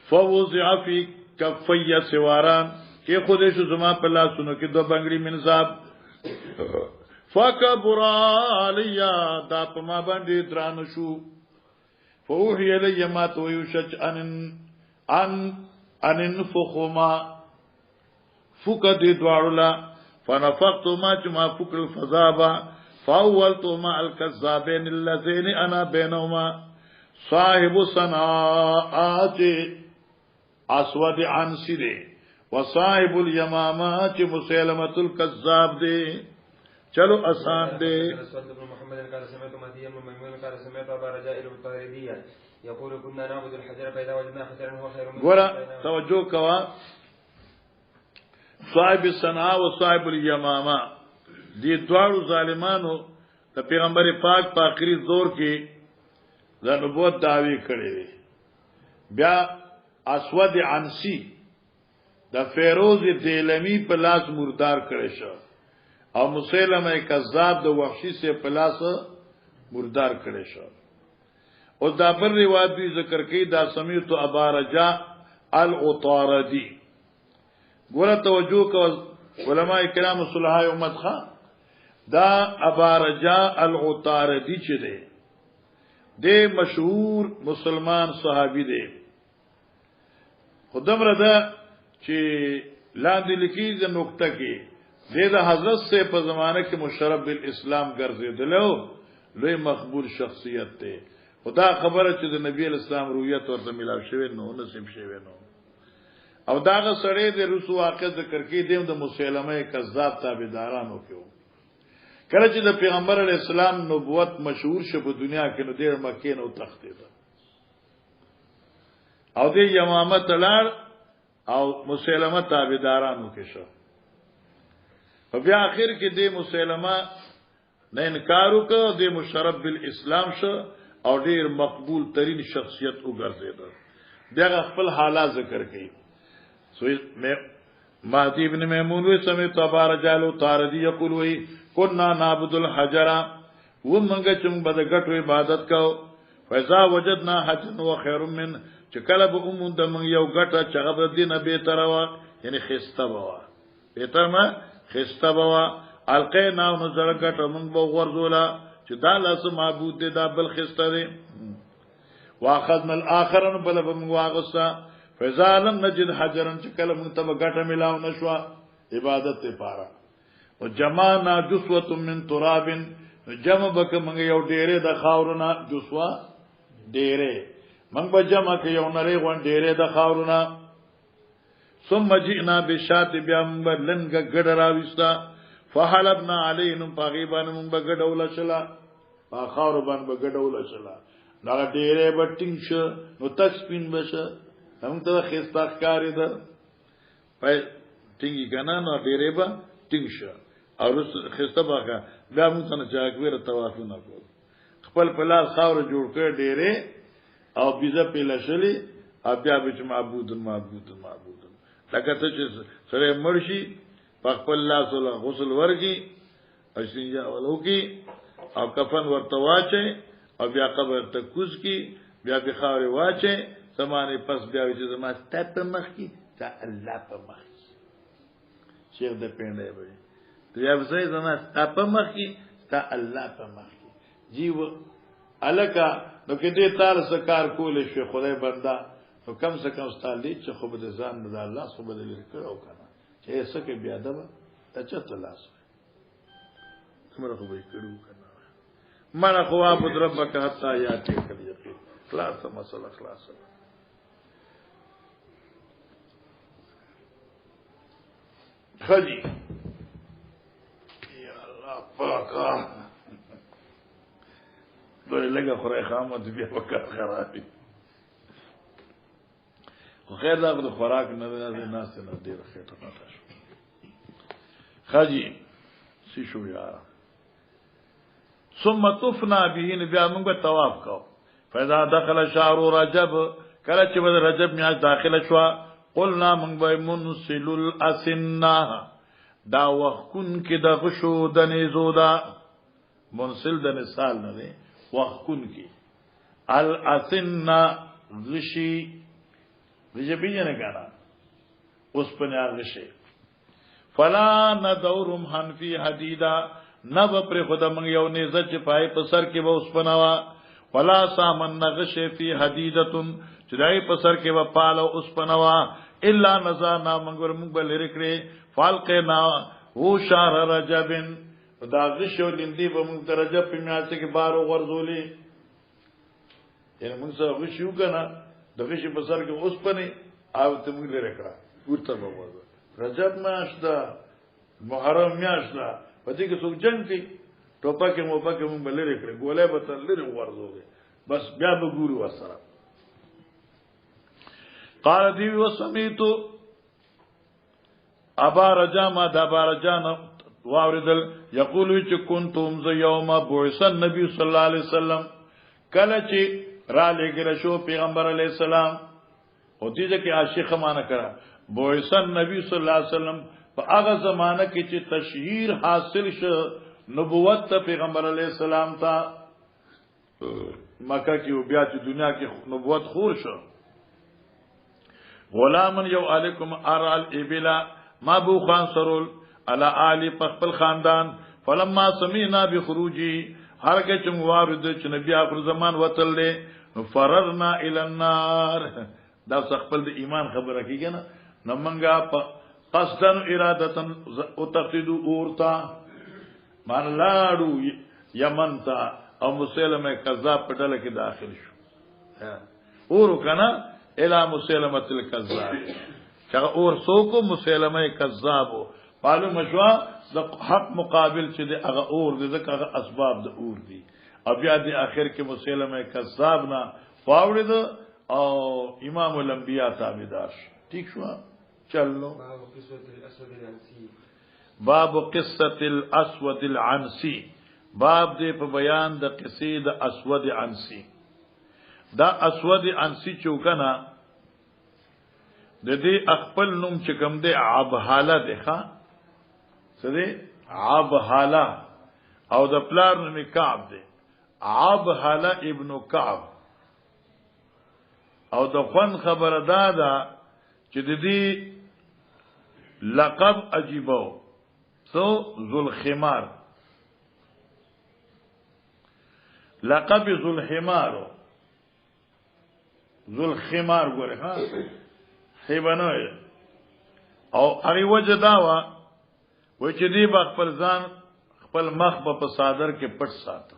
فوضع فی کفی سواران کې خوده شو زما په لاسونو کې دو بنگړي منصاب فکبر علیا دا په ما باندې درانه شو فوحی الی ما تو یشج ان انفخما فوق دي دواړه فنفقت ما چې ما فوق الفضابا فاولت مع الكذابين الذين انا بينهما صاحب صناعات اسود عنسی دے وصاحب الیمامات مسلمۃ الکذاب دے چلو آسان دے. محمد قال سمعت مهدي بن ميمون قال سمعت ابا رجاء الطاردي يقول كنا نعبد الحجر فاذا وجدنا حجرا هو خير منه. ګور توجه کوا صاحب الصناعه و صاحب الیمامه دي دواړو ظالمانو د پیغمبر پاک په آخري دور کې د نبوت دعوی کړي. بیا اسود عنسی د فیروز دیلمی په لاس مردار کړي شو او مسلمه کذاب د وحشی سے په لاس مردار کړي شو. او دا بل روایت بھی ذکر کی دا سمیت ابا رجاء العطاردی. ګوره توجه کو علماء کرام صلحای امت خان دا ابا رجاء العطاردی چې دی د مشهور مسلمان صحابي دی. خدام رضا چې لاندې لیکي د نقطه کې د حضرت سے په زمانه کې مشرف بالاسلام ګرځیدلو لوی مقبول شخصیت دی. خدا خبره چې د نبی اسلام رویت ورته ملاو شوی نو نصیب شوی نو. او داغه سړی د رسو واقع ذکر کې دیم د مسلمه کذاب تابعدارانو کې کله چې د پیغمبر علی السلام نبوت مشهور شو په دنیا کې نو ډیر مکه نو تختید او د یمامه تلار او مسلمه تابعدارانو کې شو. او بیا اخر کې د مسلمه نه انکار وکړ د مشرف بالاسلام شو او ډیر مقبول ترین شخصیت وګرځید. دغه خپل حالات ذکر کړي. سو مهدی ابن میمون وی سمعت ابا رجاء الطاردی یقول وی كنا نعبد الحجر ومنګه چې موږ د غټو عبادت کوو فاذا وجدنا حجر وخير من چې کله به موږ د موږ یو غټه چې هغه د دینه به تر وا یعنی خسته بوا به تر ما خسته بوا القینا نظر غټه موږ به ورزولا چې دا لاس معبود دی دا بل خسته دی. واخذنا الاخرن بل به موږ واغسا فاذا لم نجد حجرا چې کله موږ ته غټه ملاو نشو عبادت لپاره او جمعنا جسوه من تراب جمع بک منګ یو ډیره د خاورنا جسوا ډیره منګ به جمع ک یو نری غون ډیره د خاورنا ثم جئنا بشات بیا منګ لنګ ګډ راوستا فحلبنا عليهم پاغيبان منګ ګډول شلا په خاور باندې ګډول شلا دا ډیره بټینګ شو نو تسپین بشه هم ته خستا کاری ده پای ټینګی کنه نو ډیره به ټینګ شو او خسته باغه بیا موږ څنګه چاکویر طواف نه کول خپل پلاس خاور جوړ کړ ډېرې او بيزه پیله شلې او بیا به معبود لکه ته چې سره مرشي خپل لاس ول غسل ورګي او سینجا ولوکي او کفن ورته واچي او بیا قبر ته کوز کی بیا به خاور واچي زمانه پس بیا چې زما ستته مخ کی تا الله په مخ شیخ د پینډه وي بیا وځي زما ستته مخ کی تا الله په مخ کی جیو الکا نو کې دې تار سکار کولې شي خدای بندا نو کم سے کم ستالي چې خو به ځان د الله سو بدل کړو کنه چې سکه بیا دا ته چته لاس څومره خو به کړو کنه مړه خو عبد ربک حتا یاتی کړی یقین خلاص مسله خلاص خلی یا الله پاکا دوی لگا خورای خامت بیا وکر خرابی خو خیر دا خود خوراک ندازه ناس نه دیر خیطه نتاش خاجی سی شو یارا ثم طفنا بهین بیا منگو تواف کو فاذا دخل شهر رجب کله چې بد رجب میاش داخله شوا قلنا من بای منسل الاسنه دا وخکن کی د غشو د نزو دا منسل د نسال نه وخکن کی الاسنه غشی وجه بیجنه کانا اس پنیار غشی فلا ندورم حنفی حدیدا نب پر خدا منگ یو نیزه چی پای پسر کی با اس پنوا ولا سامن نغشی فی حدیدتن چدائی پسر کی با پالا اس پنوا الا نزانا منگر منگ بلرکری فالقنا هو شهر رجب دا غشو لندی به موږ رجب په میاشت کې بارو ورزولې یعنی موږ سره غشو کنه د غشي په سر کې اوس پني او ته موږ لري کړه ورته به رجب میاشت دا محرم میاشت دا پدې کې څوک جنگ کوي ټوپک موږ بلری کړې ګولې به تل لري ورزولې بس بیا به ګورو وسره قال دی وسمیت ابا رجا ما د ابا رجا واوردل یقول چې کنتم ز یوم بعث النبي صلی الله علیه وسلم کله چې را لګل شو پیغمبر علیه السلام او دې کې عاشق معنی کړه بعث النبي صلی الله علیه وسلم په هغه زمانہ کې چې تشهیر حاصل شو نبوت ته پیغمبر علیه السلام ته مکه کې او بیا چې دنیا کې نبوت خور شو غلامن یو علیکم ارال ابلا ما بو خان سرول علی آلی پخپل خاندان فلما سمینا بخروجی هرگه چم وارد چې نبی آخر زمان وطل لے فررنا الى النار دا سخپل د ایمان خبره کیږي نه نمنګا قصدن ارادتن او تقصدو اورتا مان لاړو یمن تا او مسلمه کذاب په ډله کې داخل شو اورو کنه الى مسلمه الكذاب چا اور سوکو مسلمه کذابو معلوم شوا د حق مقابل چې د هغه اور د هغه اسباب د اور دي او بیا د اخر کې مسلمه کذاب نه فاورید او امام الانبیاء تابعدار ٹھیک شو چلو باب قصه الاسود العنسی باب دې په بیان د قصې د اسود عنسی دا اسود عنسی چوکنا د دې خپل نوم چې کوم دی عبحاله دی ښا څه دی عبحاله او د پلار نوم کعب دی عبحاله ابن کعب او د خوان خبره ده چې د دې لقب عجیبو سو ذوالخمار لقب ذوالخمار ذوالخمار ګوره ها هیبنوي او هغه وجه دا وا و چې دی خپل ځان خپل مخ په صادر کې پټ ساتو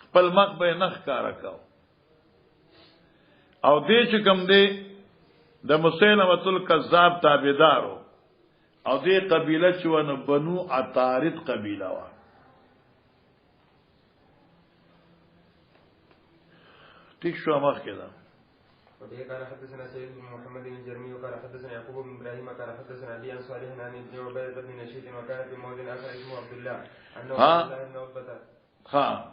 خپل مخ به نخ کارا کاو او دې چې کوم دی د مسیلمه الکذاب تابعدارو او دې قبیله چې ونه بنو عطارد قبیله وا ٹھیک شو مخ کده وبه قال حدثنا سيد بن محمد بن جرمي وقال حدثنا يعقوب بن ابراهيم قال حدثنا علي عن صالح عن ابن عبيده بن نشيد وكان في موضع اخر اسمه عبد الله انه عبد الله بن عتبه ها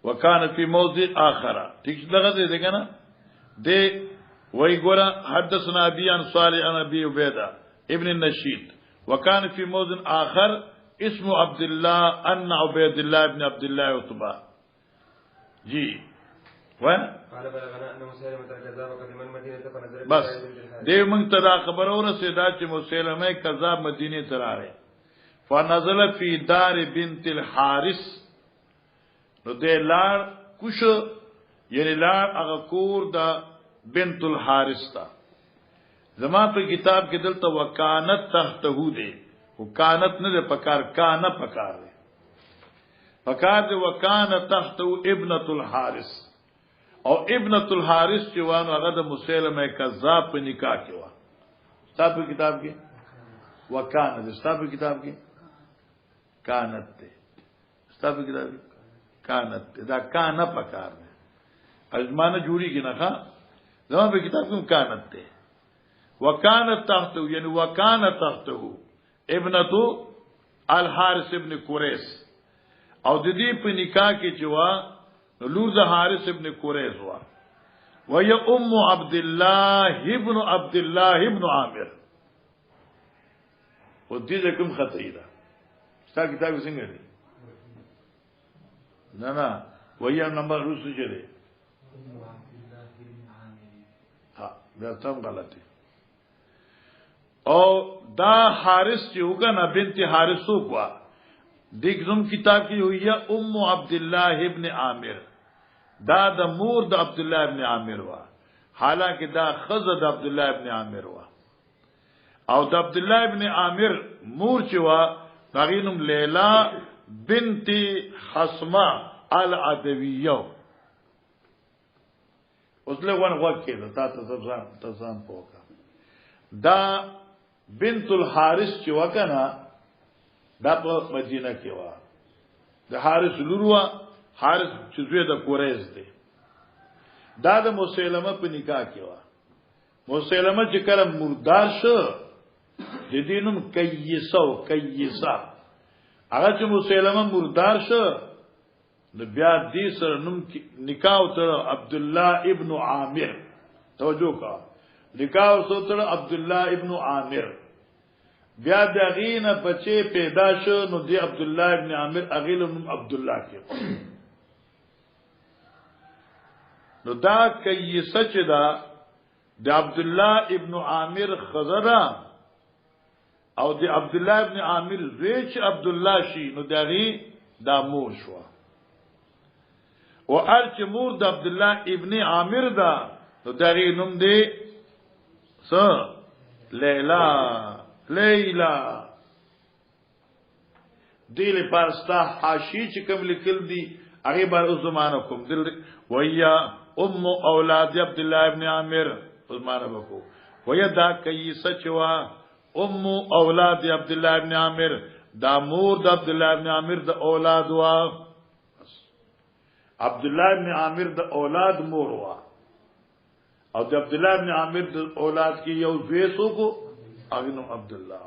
وكان في موضع اخر ٹھیک دغه دې کنه دې وای ګورا حدثنا ابي عن صالح عن ابي عبيده ابن النشيد وكان في موضع اخر اسمه عبد الله ان عبيد الله بن عبد الله عتبه جی قال بلغنا ان مسيلمه الكذاب قدم المدينه فنزل بس دې موږ ته دا خبره ورسېدا چې مسیلمه کذاب مدینه ته راغی فنزل فی دار بنت الحارث نو دې لار کوش یعنی لار هغه کور دا بنت الحارث تا زما په کتاب کې دلته وکانت تحته دی وکانت نه پکار کانه پکار دی پکار دی وکانت تحته ابنه الحارث او ابنه الحارث چې وانه هغه د مسیلمه کذاب په نکاح کې و تاسو کتاب کې وکانه تاسو کتاب کې کانت ته تاسو کتاب کې کانت دا کانه پکار دی اجمانه جوړی کې نه ښا زما په کتاب کې کانت ته وکانت تحته یعنی وکانت تحته ابنه الحارث ابن قریش او د دې په نکاح کې چې وا لور د حارث ابن قریش وا وهي ام عبد الله ابن عبد الله ابن عامر او دې کوم خطا ده ستا کتاب څنګه دی نه وهي نمبر روسو چره ها دا تم غلطی او دا حارث چې وګنه بنت حارث وکوا دګزم کتاب کې ہوئی ام عبد الله ابن عامر دا د مور د عبد الله ابن عامر وا حالانکه دا خزه د عبد الله ابن عامر وا او د عبد الله ابن عامر مور چې وا غینم لیلا بنت حسمه العدویه. اوس له ون وخت کې تا ته ځان پوکا دا بنت الحارث چې وکنه دا په مدینه کې وا د حارث لوروا حارث چې زوی د قریش دی دا د مسلمه په نکاح کې وا. مسلمه چې کله مردار شو د دینم کیسه هغه چې مسلمه مردار شو نو بیا دې سره نوم نکاح تر عبد الله ابن عامر. توجه کا نکاح سره عبد الله ابن عامر بیا د غینه بچي پیدا شو نو دی عبد الله ابن عامر اغیل نوم عبد الله کې. نو دا کیسه چې دا د عبد الله ابن عامر خزرا او د عبد الله ابن عامر زوی چې عبد الله شي نو دغه دا مور شو. او ارچ مور د عبد الله ابن عامر دا نو دغه نوم دی لیلا. دل پرستا حاشی چې کوم لیکل دي هغه بار زمانه کوم دل ویا ام اولاد عبد الله ابن عامر زمانه وکړو ویا دا کیسه چوا ام اولاد عبد الله ابن عامر دا مور د عبد الله ابن عامر د اولاد وا. عبد الله ابن عامر د اولاد مور وا او د عبد الله ابن عامر د اولاد کې یو زوی کو اغنو عبد الله.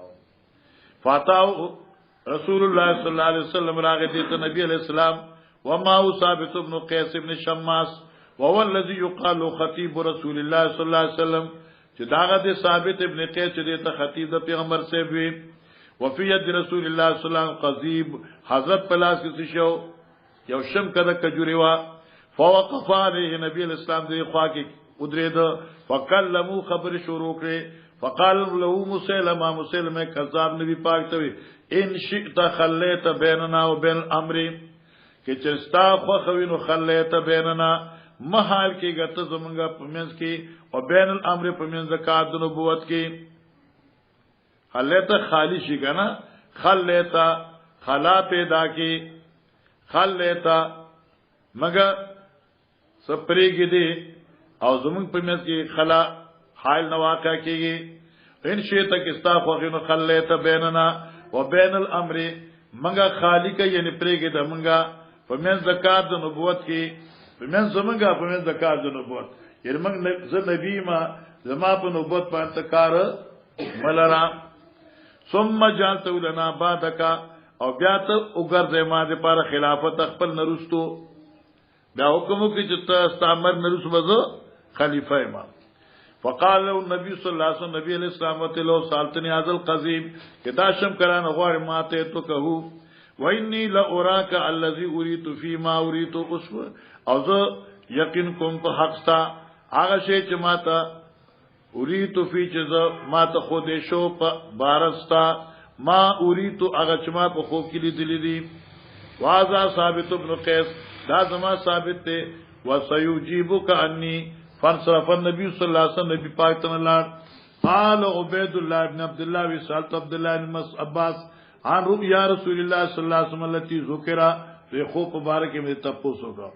فاتاو رسول الله صلی الله علیه وسلم راغی ته نبی علیہ السلام وما هو ثابت ابن قیس ابن شماس وهو الذي يقال خطيب رسول الله صلی الله علیه وسلم چې داغه د ثابت ابن قیس چې ته خطیب د پیغمبر سے وی وفي يد رسول الله صلی الله علیه وسلم قضیب حضرت پلاس کې شو یو شم کده کجوري وا فوقف عليه نبی علیہ السلام د خوا کې ودرید فکلمو خبر شروع کړي فقال له مسلمه کذاب نبی پاک ته ان شئت خليت بيننا وبين الامر کې چستا خو خوینو خليت بيننا محال کې ګټه زمونږه پمنځ کې او بین الامر پمنځ زکات د نبوت کې خليت خالی شي کنه خليت خلا پیدا کې خليت مگر سپریګې دي او زمونږ پمنځ کې خلا حال نواقع کیږي ان شئت کستا خوغینو خلیت بیننا وبین الامر منګه خالق یعنی پرېګه د منګه پمن زکات د نبوت کې پمن زمنګه پمن زکات د نبوت یعنی منګ ز نبی ما زما په نبوت باندې کار ملرا ثم جعلت لنا بعدک او بیا ته وګرځې ما د پر خلافت خپل نرستو بیا حکم کې چې ته استعمر نرس وځو خلیفہ امام. فقال له النبي صلى الله عليه وسلم نبی علیہ السلام له سالتنی هذا القذيب کدا شم کران غوړ ماته تو کهو واني لا اراك الذي اريد فيما اريد اسو او زه یقین کوم په حق تا هغه شی چې ماته اريد فی چې ماته خو دې شو په بارستا ما اريد هغه چې ما په خوب کې لیدلې دي واذا ثابت ابن قیس دا زما ثابت ته وسيجيبك عني فانصرف النبي صلى الله عليه وسلم نبی پاک تعالی قال عبید الله ابن عبد الله وسالت عبد الله بن عباس عن رؤيا رسول الله صلى الله عليه وسلم التي ذكر في خوب مبارک میں تپوسو کا.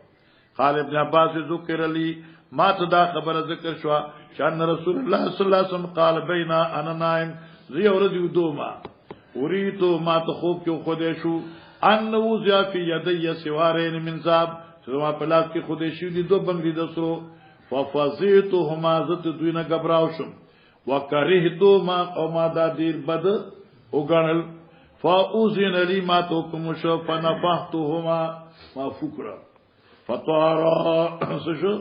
قال ابن عباس ذکر لي ما تدا خبر ذکر شو شان رسول الله صلى الله عليه وسلم قال بين انا نائم زي ورد دوما اريد ما تخوب کې خود شو انه ذا في يدي سوارين من ذهب سما پلاس کې خود شو دي دو بنګ دي دسرو ففزيتهما ذات دوینه غبراوشم وکرهتو ما او ما دا دیر بد وګڼل فاوزن لي ما توکم شو فنفحتهما ما فکر فطارا سشو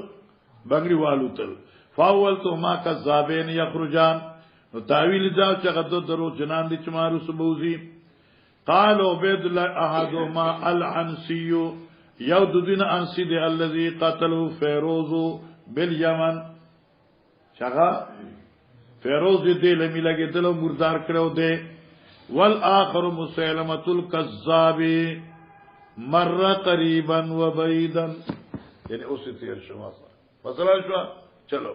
بغری والوتل فاولتهما كذابين يخرجان نو تعویل دا چې غدو درو جنان دي چمارو سبوزي. قال عبد الله احدهما العنسي يود دين انسي دي الذي قتلوا فيروز بالیمن شغا فیروز دې لمی لګیدل مردار کړو دې والآخر مسلمة الكذاب مر قریبا وبعیدا یعنی اسی تیر شما مثلا شو چلو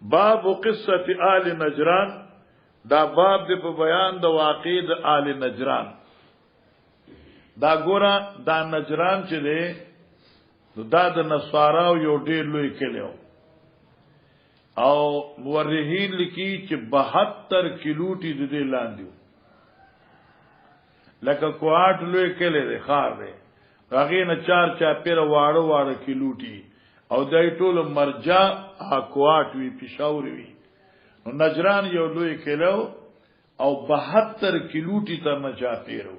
باب قصه آل نجران دا باب دی په بیان د واقع د آل نجران دا ګوره دا نجران چې دی دا د نصاراو یو ډیر لوی کلیو او مورخین لیکي چې 72 کیلوټي د دې لاندې لکه کواټ لوی کلی دی خار دی هغه نه 4 چاپیر واړه واړه کیلوټي او دای ټول مرجع کواټ وی پېښور وی نو نجران یو لوی کلیو او 72 کیلوټي تر نه چاپیرو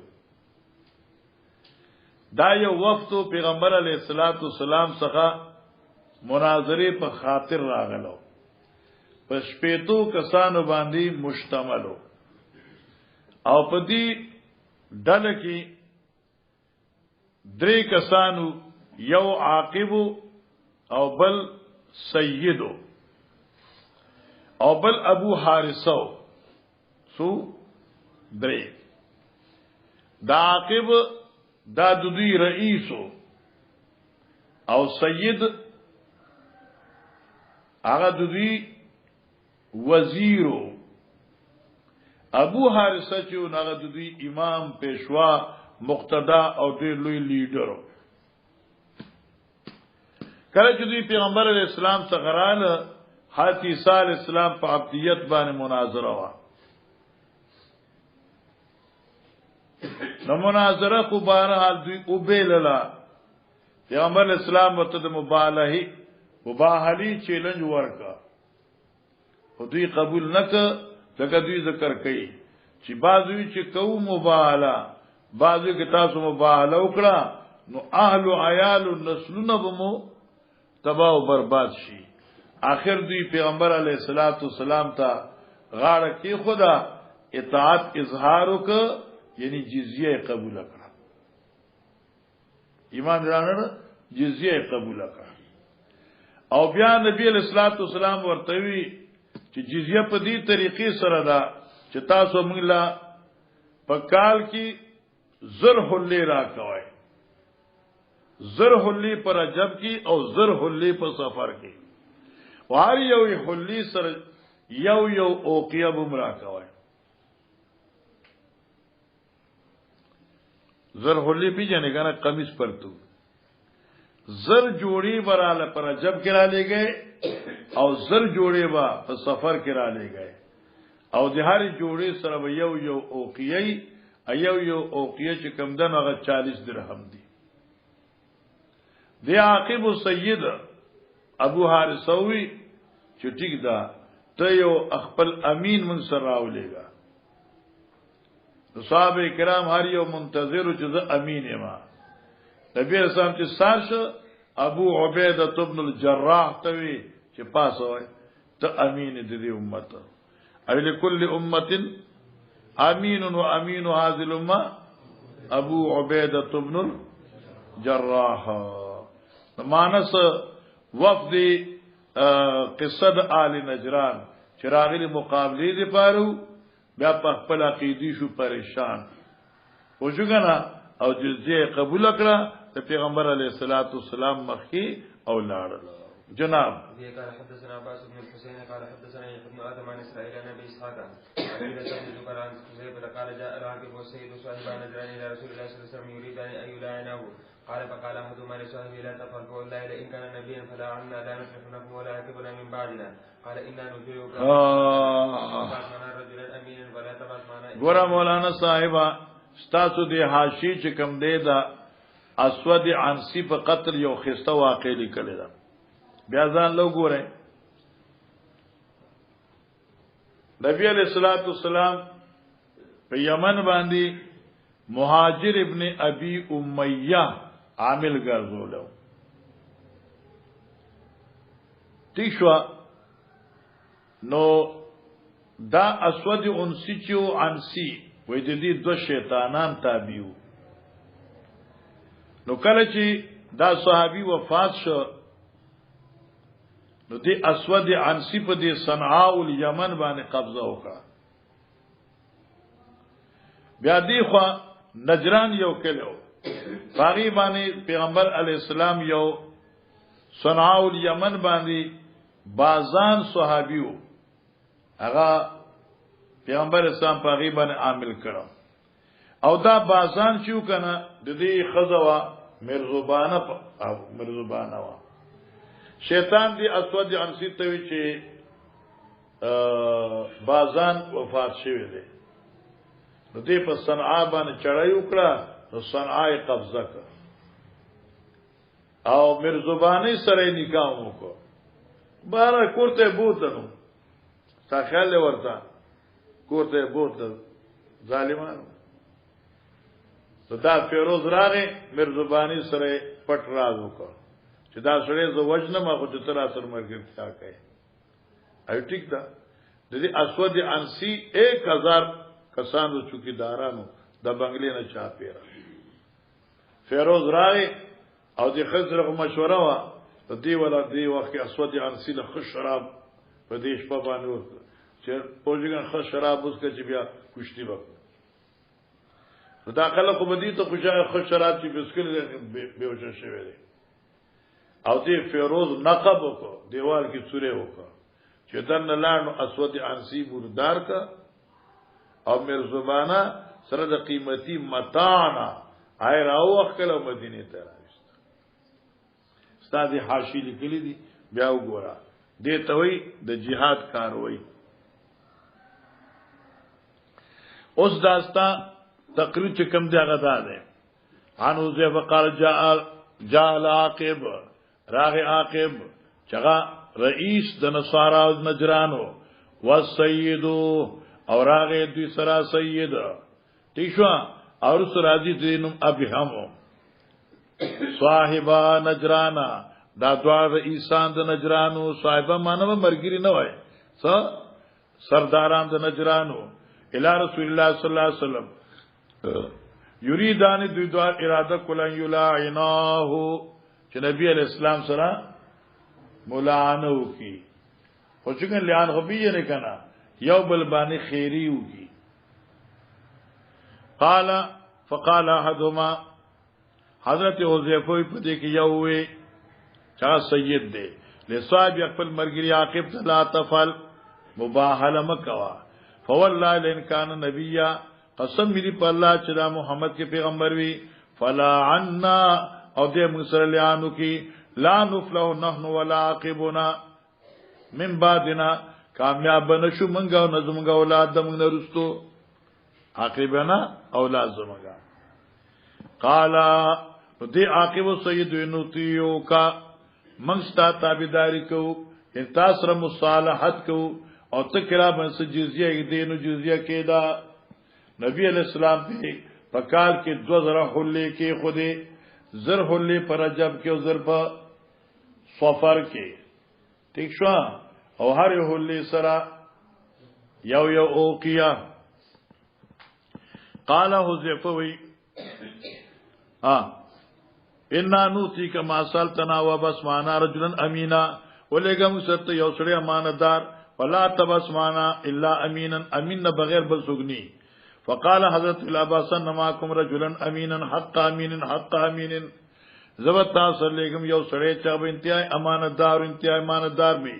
دا یو وخت پیغمبر علیه الصلاۃ والسلام څخه مناظره په خاطر راغلو په شپېتو کسانو باندې مشتملو او په دې ډله کې 3 کسانو یو عاقب او بل سیدو او بل ابو حارثو سو 3 دا عاقب دا دوی رئیسو او سید هغه دوی وزیرو ابو حارثه چې هغه دوی امام پیشوا مقتدا او ډیر لوی لیډر کله چې دوی پیغمبر علیه السلام څخه رااله حضرت عیسی علیه السلام په عبدیت باندې مناظره وا نو مناظره خو بهرحال دوی او بیللا پیغمبر اسلام وته د مباهلی چیلنج ورکا خو دوی قبول نک ځکه دوی ذکر کوي چې بعضوی چې کوم مباهله بعضوی کې تاسو مباهله وکړه نو اهل او عیال او نسلونه بمو تباہ او برباد شي آخر دوی پیغمبر علیه الصلاۃ والسلام ته غاړه کې خدا اطاعت اظهار وک یعنی جزیه قبول کړه ایمان رانه جزیه قبول کړه او بیا نبی علیہ الصلوۃ والسلام ورته وی چې جزیه په دې طریقې سره ده چې تاسو موږ لا په کال کې زرح لی راکوي زرح لی پر رجب کې او زرح لی په سفر کې وهر یو حلی سره یو اوقیه بم راکوي زر حلی پی جانے گا نا قمیص پر تو زر جوڑی براله پر جب کرا لے گئے او زر جوڑی با پر سفر کرا لے گئے او د هر جوڑی سره یو اوقیه یو اوقیه چې کم دن هغه 40 درهم دي دی عاقب سید ابو حارثوی چې ټیک دا ته یو خپل امین من سره راولېګا صحابه کرام هر یو منتظر چې زه امین یم نبی رسول چې سارش ابو عبیده ابن الجراح توی چې پاسوي ته امین دې امت او لكل امه امین و امین هذه الامه ابو عبیده ابن الجراح مانس وفد قصد آل نجران چراغلی مقابله دی پارو بیا په خپل عقیدی شو پریشان او جوګنا او جزیه قبول کړه ته پیغمبر علیه الصلاۃ والسلام مخکی او لاړل جناب قال حدثنا عباس بن الحسين قال حدثنا ابن ادم عن اسرائيل عن ابي اسحاق عن ذكر عن زيد قال جاء الراكب والسيد صاحب نجران الى رسول الله صلى الله عليه وسلم يريد ان يلعنه قال فقال احدهما لصاحبه لا تفعل فوالله لئن كان نبيا فلا عنا لا نفلح نحن ولا يعقبنا من بعدنا قال انا نجيبك رجلا امينا ولا تبعث معنا ګور مولانا صاحبہ ستاسو دی حاشی چې کم دی دا اسود عنسی په قتل یو خسته واقع لیکل دا بیا ځان لو ګوره نبی علیہ الصلوۃ والسلام په یمن باندې مهاجر ابن ابي امیہ عامل ګرځولو تیشوا نو دا اسود عنسی چو عنسی وې د دې دو شیطانان تابعو نو کله چې دا صحابي وفات شو نو دی اسود عنسی په دې صنعاء الیمن باندې قبضه وکړه بیا دی خو نجران یو کلو باغی باندې پیغمبر علی السلام یو صنعاء الیمن باندې بازان صحابیو هغه پیغمبر اسلام په غیبن عامل کړو او دا بازان چې کنه د دې خزوا مرزبانه وا شیطان دی اسود انسی ته وی چې بازان وفات شوی دی نو دې په صنعا باندې چړای وکړه نو صنعا قبضه کړ او مرزبانی سره نکاح وکړ بارا کوته بوتنو تا خیال ورته کوته بوت ظالمانو دا فیروز راغی مرزبانی سره پټ راز وکړ چې دا سره زو وجنه ما خو چې تر اثر مرګ تا کوي ای ټیک دا د دې اسود انسی 1000 کسانو چوکیدارانو د بنگلې نه چا پیرا فیروز راغی او د خزر مشوره وا د دې ولا دې وخت اسود انسی له خش شراب په دې شپه باندې وکړ چې پوجګن خش شراب اوس کې بیا کشتي وکړ دا خلک په دې ته خوشاله خش شراب چې بسکل به وجه شوی دی او دې فیروز نقب وکړ دیوال کې سورې وکړ چې دن لاړو اسود انسی بردار کا او مرزبانه سره د قیمتي متانا آی راو خپل مدینه ته راځي استاد حاشی لیکلی دي بیا وګوره دې ته وای د جهاد کاروي اوس داستا تقریر چې کم دی هغه ده انو زه وقال جاء العاقب راغ عاقب چغا رئیس د نصارا او نجرانو والسيد او راغ دوی سرا سید تیشوا اور سراجی دینم ابهمو صاحبا نجرانا دا دوار رئیسان د نجرانو صاحبہ مانو مرګری نه وای سرداران د نجرانو الی رسول الله صلی الله علیه وسلم یریدان دوی دوار اراده کولن یلاعناه چې نبی علیہ السلام سره ملعنو کی خو څنګه لعان خو به نه کنا یو بل باندې خیری وږي قال فقال احدهما حضرت حذیفه په دې کې یو وی چا سید دی لصاحب خپل مرګری عاقب لا تفل مباهله مکوا فوالله لئن كان نبيا قسم می په الله چې دا محمد کې پیغمبر وی فلا عنا او دې موږ سره لعنو کې لا نفلح نحن ولا عاقبنا من بعدنا کامیاب نشو منګه او نظمګه اولاد د موږ نه رستو عاقبنا اولاد زمګه قال دې عاقب سید نوتیو کا منستا تابعداري کو انتصر مصالحت کو او تکرا بنس جزیه دینو جزیه کېدا نبی علیہ السلام په کال کې 2000 حلې کې خوده زر حلې پر رجب کې او زر په صفر کې ٹھیک شو او هر حلې سره یو اوقیا قال حذیفه وی ان نوتی کما سالتنا وبس معنا رجلا امینا ولګم ست یو سړی امانتدار ولا تبسمانا الا امینا امین بغیر بل سغنی فقال حضرت العباس نماکم رجلا امینا حق امین حق امین زبتا سلیکم یو سړی چې به انتهای امانتدار انتهای امانتدار می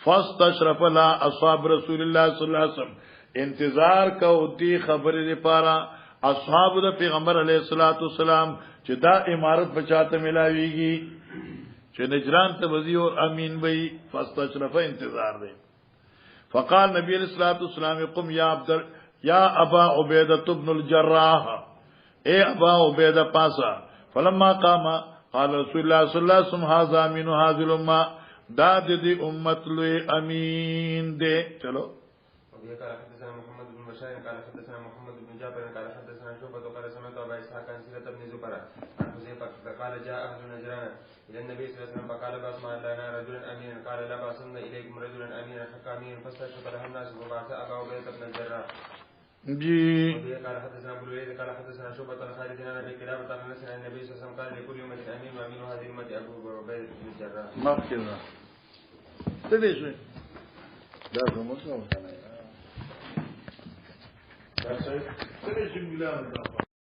فاستشرف لا اصحاب رسول الله صلی الله علیه وسلم انتظار کو دی خبرې لپاره اصحاب د پیغمبر علیه الصلاۃ والسلام چې دا امارت بچاته ملاویږي چې نجران ته وزیر او امین وي فاستشرف انتظار دی فقال نبی علیہ الصلوۃ والسلام قم یا ابا عبیدہ بن الجراح اے ابا عبیدہ پاسا فلما قام قال رسول الله صلی الله علیه وسلم هذا امین هذه الامه دا دې امت لوی امین دے چلو قال حدثنا محمد بن بشار قال حدثنا محمد بن جابر قال حدثنا شعبة قال سمعت ابا اسحاق عن سيرة بن زبير عن حذيفة قال جاء اهل نجران الى النبي صلى الله عليه وسلم فقال باسمع لنا رجلا امينا قال لا باسمنا اليكم رجلا امينا حق امين فاستشرف له الناس وبعث ابا عبيدة بن الجراح جی قال حدثنا ابو الوليد قال حدثنا شعبة عن خالد بن ابي كلابة عن انس عن النبي صلى الله عليه وسلم قال لكل امة امين وامين هذه الامة ابو عبيدة بن الجراح مغفرة تدري دا کومه څه وکړه دا څه تدري چې مليان